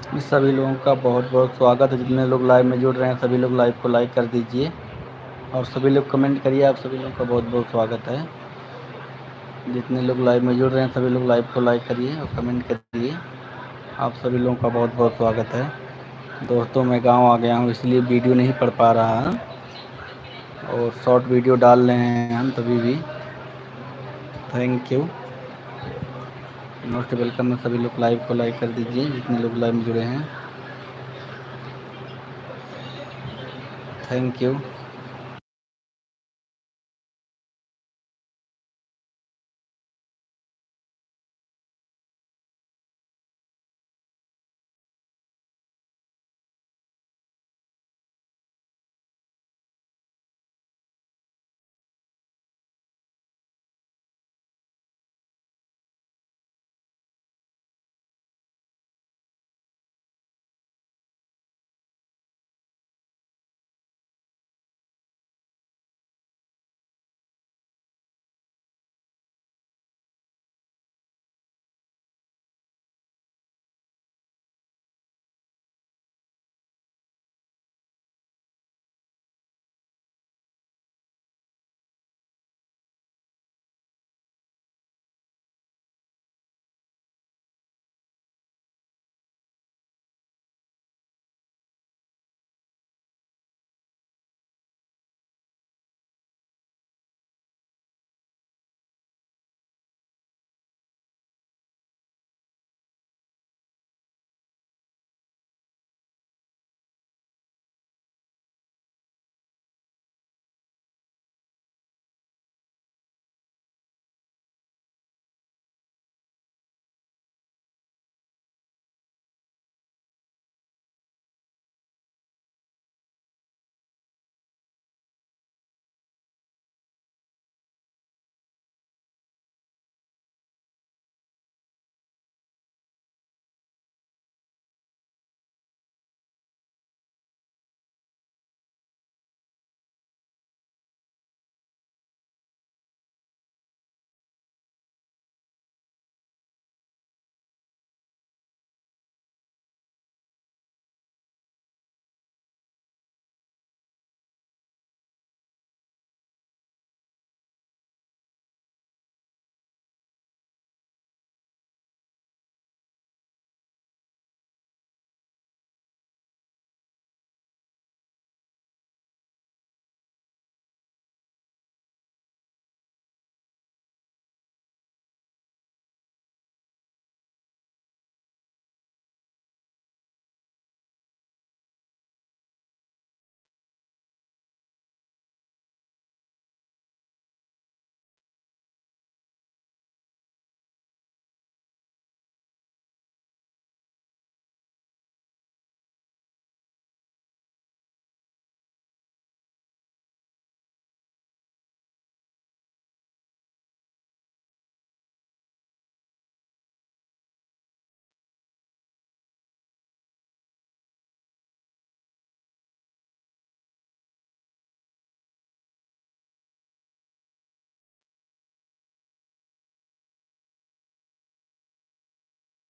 सभी लोगों का बहुत बहुत स्वागत है। जितने लोग लाइव में जुड़ रहे हैं सभी लोग लाइव को लाइक कर दीजिए और सभी लोग कमेंट करिए। आप सभी लोगों का बहुत बहुत स्वागत है। जितने लोग लाइव में जुड़ रहे हैं सभी लोग लाइव को लाइक करिए और कमेंट करिए। आप सभी लोगों का बहुत बहुत स्वागत है। दोस्तों मैं गांव आ गया हूं इसलिए वीडियो नहीं पढ़ पा रहा और शॉर्ट वीडियो डाल रहे हैं हम तभी भी। थैंक यू, मोस्ट वेलकम है। सभी लोग लाइव को लाइक कर दीजिए जितने लोग लाइव में जुड़े हैं। Thank you.